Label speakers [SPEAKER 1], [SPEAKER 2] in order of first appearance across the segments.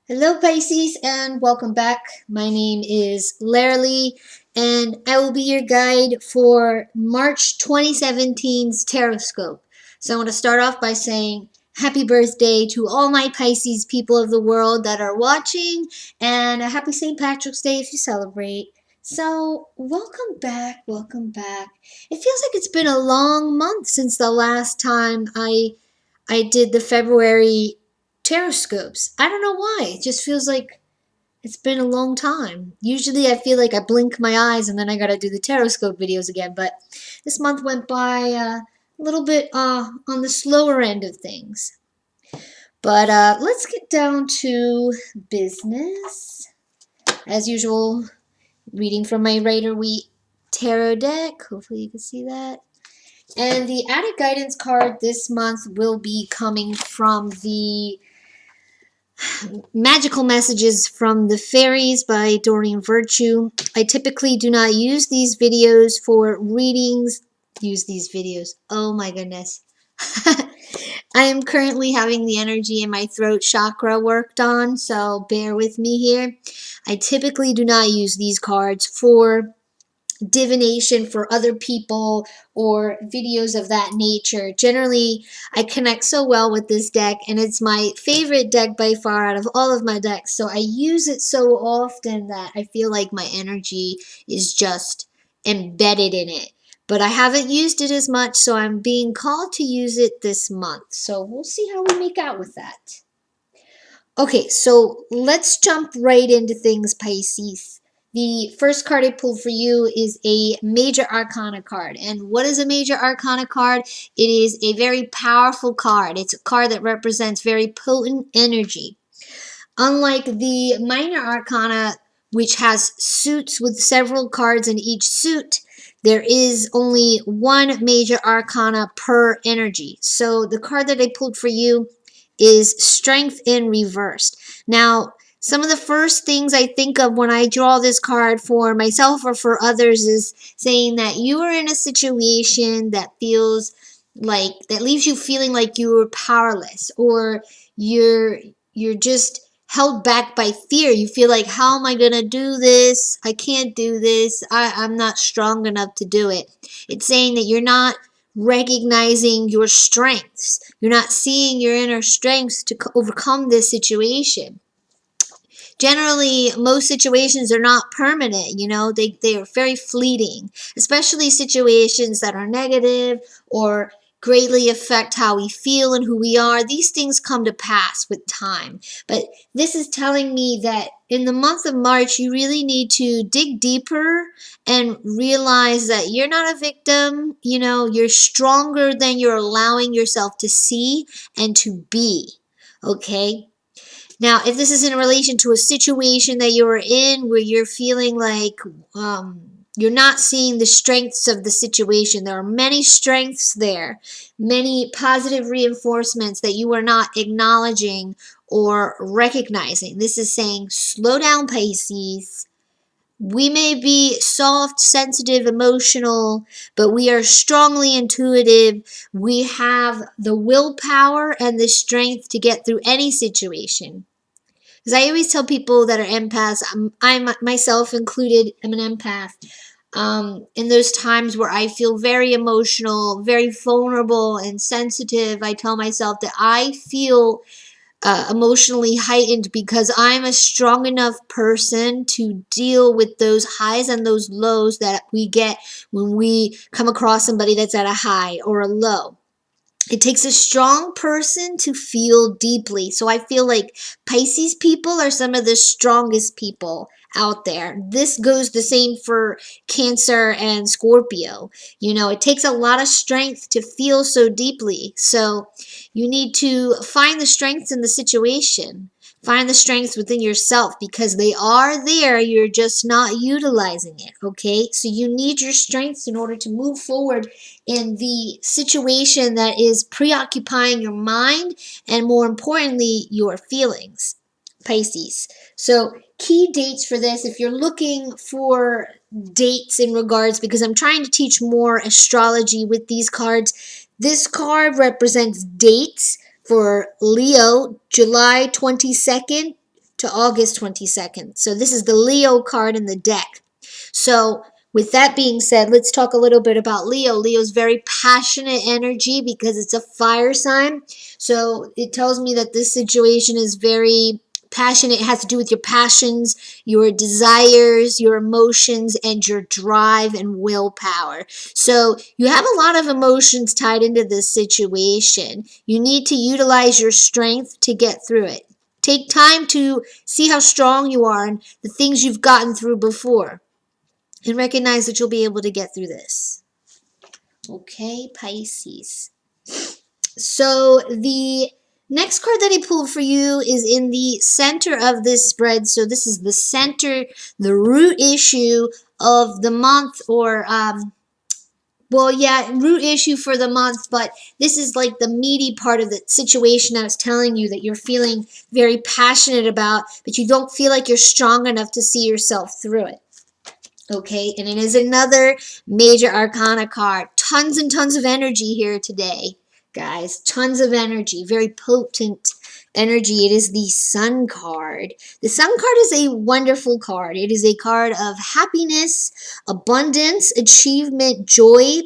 [SPEAKER 1] Hello Pisces and welcome back. My name is Lara and I will be your guide for March 2017's Tarotscope. So I want to start off by saying happy birthday to all my Pisces people of the world that are watching, and a happy St. Patrick's Day if you celebrate. So welcome back, welcome back. It feels like it's been a long month since the last time I did the February Tarotscopes. I don't know why. It just feels like it's been a long time. Usually I feel like I blink my eyes and then I gotta do the Tarotscope videos again, but this month went by a little bit on the slower end of things. But let's get down to business. As usual, reading from my Rider-Waite tarot deck. Hopefully you can see that. And the added guidance card this month will be coming from the Magical Messages from the Fairies by Doreen Virtue. I typically do not use these videos for readings. Oh my goodness. I am currently having the energy in my throat chakra worked on, so bear with me here. I typically do not use these cards for divination for other people or videos of that nature. Generally, I connect so well with this deck, and it's my favorite deck by far out of all of my decks, so I use it so often that I feel like my energy is just embedded in it. But I haven't used it as much, so I'm being called to use it this month. So we'll see how we make out with that. Okay, so let's jump right into things, Pisces. The first card I pulled for you is a Major Arcana card. And what is a Major Arcana card? It is a very powerful card. It's a card that represents very potent energy. Unlike the Minor Arcana, which has suits with several cards in each suit, there is only one Major Arcana per energy. So the card that I pulled for you is Strength in Reversed. Now, some of the first things I think of when I draw this card for myself or for others is saying that you are in a situation that feels like, that leaves you feeling like you are powerless, or you're just held back by fear. You feel like, how am I going to do this? I can't do this. I'm not strong enough to do it. It's saying that you're not recognizing your strengths. You're not seeing your inner strengths to overcome this situation. Generally, most situations are not permanent, they are very fleeting, especially situations that are negative or greatly affect how we feel and who we are. These things come to pass with time. But this is telling me that in the month of March, you really need to dig deeper and realize that you're not a victim. You're stronger than you're allowing yourself to see and to be. Okay? Now, if this is in relation to a situation that you're in where you're feeling like you're not seeing the strengths of the situation, there are many strengths there, many positive reinforcements that you are not acknowledging or recognizing. This is saying, slow down, Pisces. We may be soft, sensitive, emotional, but we are strongly intuitive. We have the willpower and the strength to get through any situation. Because I always tell people that are empaths, I myself included, am an empath. In those times where I feel very emotional, very vulnerable and sensitive, I tell myself that I feel emotionally heightened because I'm a strong enough person to deal with those highs and those lows that we get when we come across somebody that's at a high or a low. It takes a strong person to feel deeply. So I feel like Pisces people are some of the strongest people out there. This goes the same for Cancer and Scorpio. It takes a lot of strength to feel so deeply. So you need to find the strengths in the situation. Find the strengths within yourself because they are there. You're just not utilizing it, okay? So you need your strengths in order to move forward in the situation that is preoccupying your mind and, more importantly, your feelings, Pisces. So key dates for this, if you're looking for dates in regards, because I'm trying to teach more astrology with these cards, this card represents dates for Leo, July 22nd to August 22nd. So this is the Leo card in the deck. So with that being said, let's talk a little bit about Leo. Leo's very passionate energy because it's a fire sign. So it tells me that this situation is very passionate. It has to do with your passions, your desires, your emotions, and your drive and willpower. So you have a lot of emotions tied into this situation. You need to utilize your strength to get through it. Take time to see how strong you are and the things you've gotten through before, and recognize that you'll be able to get through this. Okay, Pisces. So the next card that I pulled for you is in the center of this spread. So this is the center, the root issue of the month, or root issue for the month, but this is like the meaty part of the situation I was telling you that you're feeling very passionate about, but you don't feel like you're strong enough to see yourself through it. Okay, and it is another major arcana card. Tons and tons of energy here today, guys. Tons of energy, very potent energy. It is the Sun card. The Sun card is a wonderful card. It is a card of happiness, abundance, achievement, joy,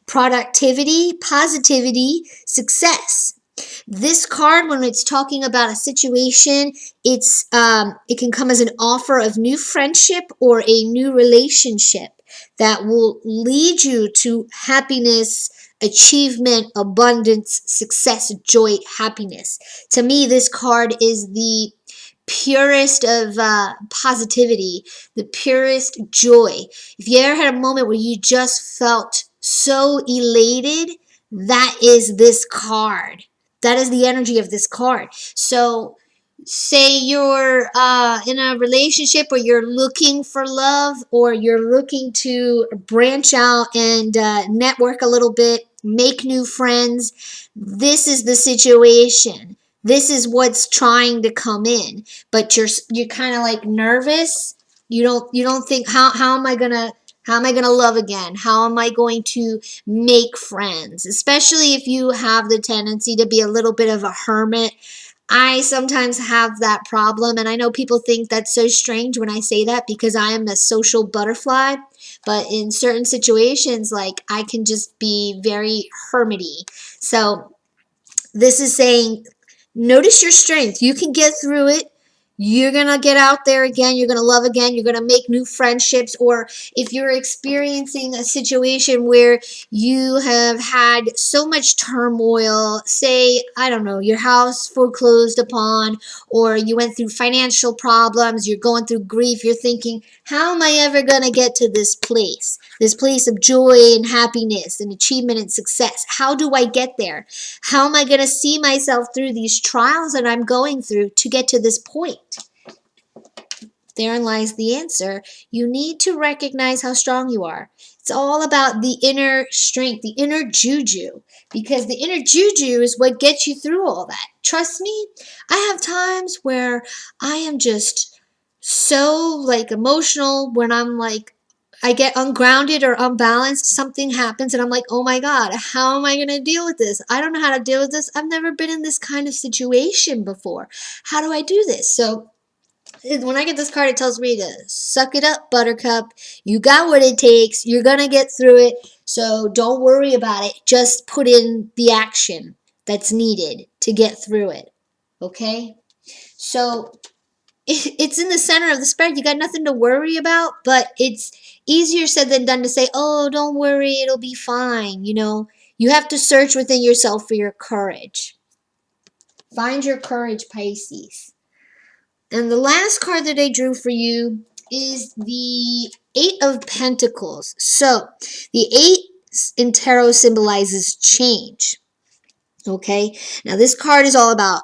[SPEAKER 1] productivity, positivity, success. This card, when it's talking about a situation, it can come as an offer of new friendship or a new relationship that will lead you to happiness, achievement, abundance, success, joy, happiness. To me, this card is the purest of positivity, the purest joy. If you ever had a moment where you just felt so elated, that is this card. That is the energy of this card. So say you're in a relationship, or you're looking for love, or you're looking to branch out and network a little bit, make new friends. This is the situation. This is what's trying to come in, but you're kind of like nervous. You don't think, how am I gonna love again? How am I going to make friends? Especially if you have the tendency to be a little bit of a hermit. I sometimes have that problem, and I know people think that's so strange when I say that because I am a social butterfly, but in certain situations, like, I can just be very hermity. So this is saying, notice your strength. You can get through it. You're going to get out there again. You're going to love again. You're going to make new friendships. Or if you're experiencing a situation where you have had so much turmoil, say, I don't know, your house foreclosed upon, or you went through financial problems, you're going through grief, you're thinking, how am I ever going to get to this place of joy and happiness and achievement and success? How do I get there? How am I going to see myself through these trials that I'm going through to get to this point? Therein lies the answer. You need to recognize how strong you are. It's all about the inner strength, the inner juju, because the inner juju is what gets you through all that. Trust me, I have times where I am just so like emotional, when I'm like, I get ungrounded or unbalanced, something happens and I'm like, oh my God, how am I going to deal with this? I don't know how to deal with this. I've never been in this kind of situation before. How do I do this? So when I get this card, it tells me to suck it up, buttercup. You got what it takes. You're going to get through it. So don't worry about it. Just put in the action that's needed to get through it. Okay? So it's in the center of the spread. You got nothing to worry about, but it's easier said than done to say, oh, don't worry, it'll be fine. You know, you have to search within yourself for your courage. Find your courage, Pisces. And the last card that I drew for you is the Eight of Pentacles. So the 8 in tarot symbolizes change. Okay, now this card is all about,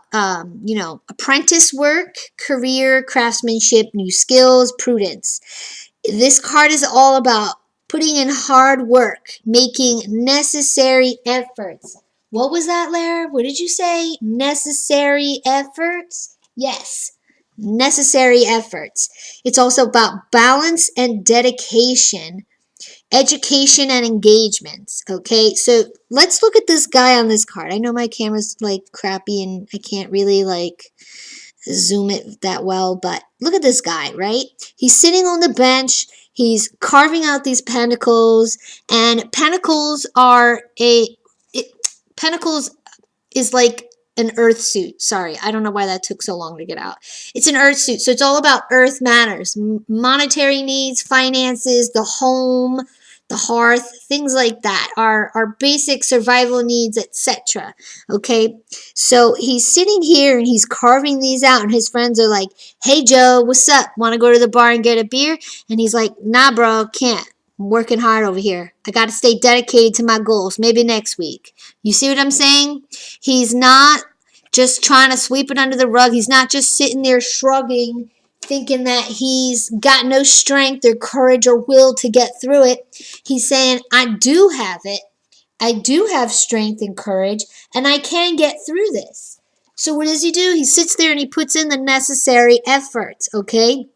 [SPEAKER 1] apprentice work, career, craftsmanship, new skills, prudence. This card is all about putting in hard work, making necessary efforts. What was that, Lara? What did you say? Necessary efforts? Yes, necessary efforts. It's also about balance and dedication, education and engagements. Okay, so let's look at this guy on this card. I know my camera's like crappy and I can't really zoom it that well, but look at this guy, right? He's sitting on the bench. He's carving out these pentacles, and pentacles are pentacles is like an earth suit. Sorry, I don't know why that took so long to get out. It's an earth suit. So it's all about earth matters, monetary needs, finances, the home, the hearth, things like that, our basic survival needs, etc. Okay, so he's sitting here and he's carving these out, and his friends are like, "Hey Joe, what's up? Want to go to the bar and get a beer?" And he's like, "Nah, bro, can't. I'm working hard over here. I got to stay dedicated to my goals. Maybe next week." You see what I'm saying? He's not just trying to sweep it under the rug. He's not just sitting there shrugging, thinking that he's got no strength or courage or will to get through it. He's saying, I do have it. I do have strength and courage, and I can get through this. So what does he do? He sits there and he puts in the necessary efforts, okay?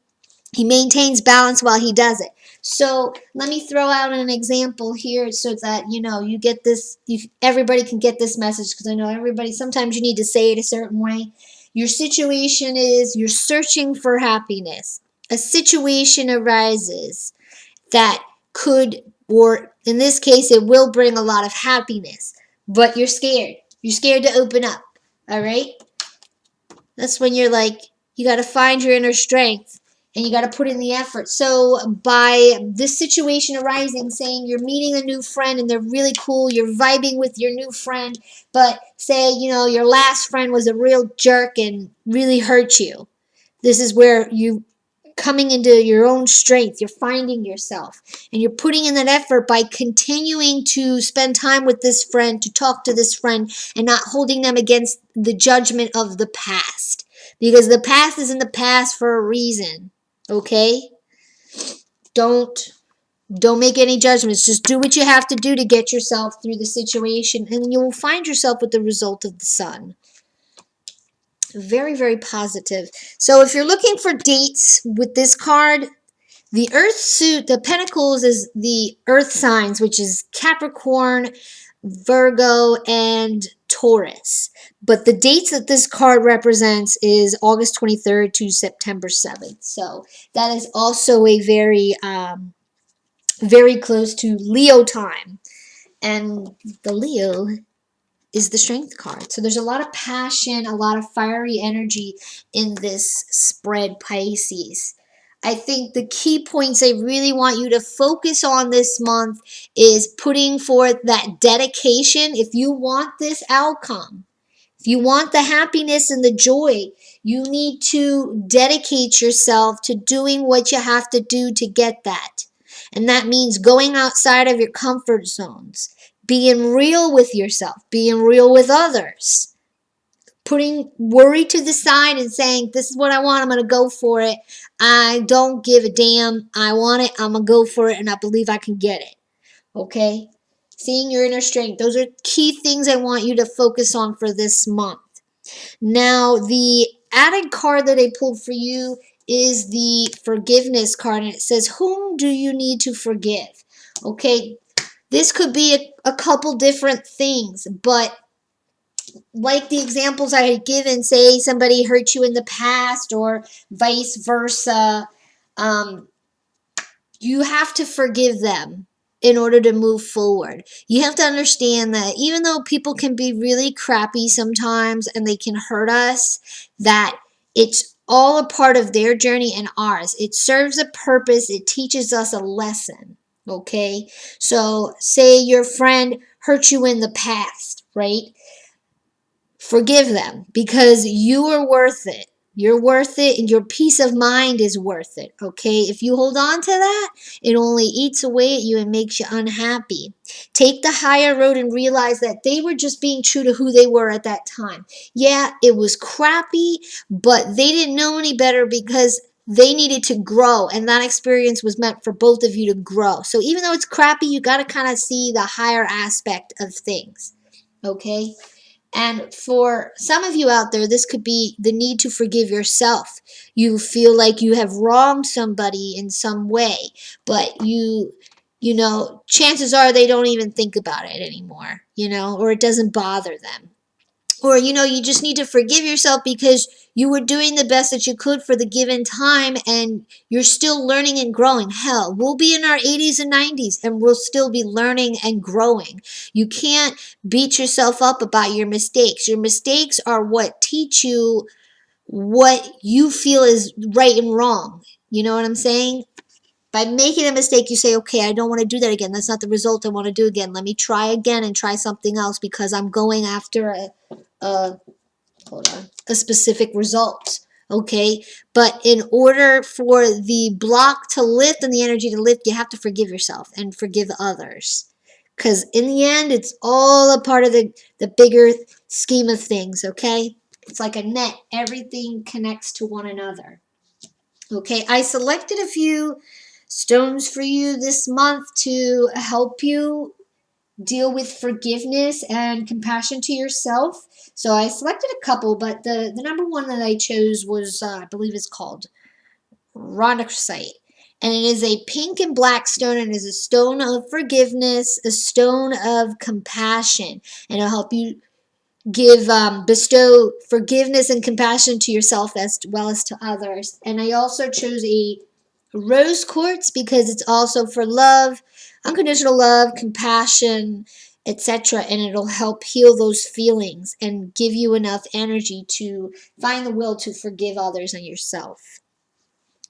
[SPEAKER 1] He maintains balance while he does it. So let me throw out an example here so that, you get this, everybody can get this message, because I know everybody, sometimes you need to say it a certain way. Your situation is you're searching for happiness. A situation arises that could, or in this case, it will bring a lot of happiness, but you're scared. You're scared to open up, all right? That's when you're like, you got to find your inner strength. And you got to put in the effort. So by this situation arising, saying you're meeting a new friend and they're really cool, you're vibing with your new friend, but say, your last friend was a real jerk and really hurt you. This is where you coming into your own strength. You're finding yourself. And you're putting in that effort by continuing to spend time with this friend, to talk to this friend, and not holding them against the judgment of the past. Because the past is in the past for a reason. Okay? Don't make any judgments. Just do what you have to do to get yourself through the situation, and you will find yourself with the result of the sun. Very, very positive. So if you're looking for dates with this card, the earth suit, the pentacles, is the earth signs, which is Capricorn, Virgo, and Taurus. But the dates that this card represents is August 23rd to September 7th. So that is also a very, very close to Leo time. And the Leo is the strength card. So there's a lot of passion, a lot of fiery energy in this spread, Pisces. I think the key points I really want you to focus on this month is putting forth that dedication. If you want this outcome, if you want the happiness and the joy, you need to dedicate yourself to doing what you have to do to get that. And that means going outside of your comfort zones, being real with yourself, being real with others, putting worry to the side and saying, this is what I want, I'm going to go for it. I don't give a damn. I want it, I'm going to go for it, and I believe I can get it. Okay? Seeing your inner strength. Those are key things I want you to focus on for this month. Now, the added card that I pulled for you is the forgiveness card, and it says, whom do you need to forgive? Okay, this could be a couple different things, but like the examples I had given, say somebody hurt you in the past or vice versa, you have to forgive them in order to move forward. You have to understand that even though people can be really crappy sometimes and they can hurt us, that it's all a part of their journey and ours. It serves a purpose. It teaches us a lesson. Okay? So say your friend hurt you in the past, right? Forgive them, because you are worth it. You're worth it, and your peace of mind is worth it, okay? If you hold on to that, it only eats away at you and makes you unhappy. Take the higher road and realize that they were just being true to who they were at that time. Yeah, it was crappy, but they didn't know any better because they needed to grow, and that experience was meant for both of you to grow. So even though it's crappy, you got to kind of see the higher aspect of things, okay? And for some of you out there, this could be the need to forgive yourself. You feel like you have wronged somebody in some way, but you chances are they don't even think about it anymore, or it doesn't bother them. Or, you know, you just need to forgive yourself because you were doing the best that you could for the given time and you're still learning and growing. Hell, we'll be in our 80s and 90s and we'll still be learning and growing. You can't beat yourself up about your mistakes. Your mistakes are what teach you what you feel is right and wrong. You know what I'm saying? By making a mistake, you say, okay, I don't want to do that again. That's not the result I want to do again. Let me try again and try something else because I'm going after a hold on, a specific result. Okay, but in order for the block to lift and the energy to lift, you have to forgive yourself and forgive others. Because in the end, it's all a part of the bigger scheme of things, okay? It's like a net. Everything connects to one another. Okay, I selected a few stones for you this month to help you deal with forgiveness and compassion to yourself. So I selected a couple, but the number one that I chose was, I believe it's called Ronachite. And it is a pink and black stone, and it is a stone of forgiveness, a stone of compassion, and it'll help you bestow forgiveness and compassion to yourself as well as to others. And I also chose a rose quartz because it's also for love, unconditional love, compassion, etc. And it'll help heal those feelings and give you enough energy to find the will to forgive others and yourself.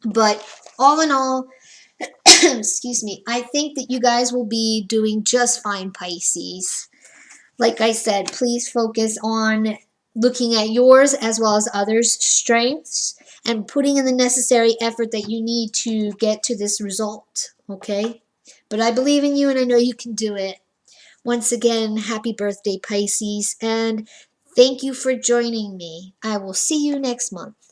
[SPEAKER 1] But all in all, excuse me, I think that you guys will be doing just fine, Pisces. Like I said, please focus on looking at yours as well as others' strengths and putting in the necessary effort that you need to get to this result, okay? But I believe in you and I know you can do it. Once again, happy birthday, Pisces, and thank you for joining me. I will see you next month.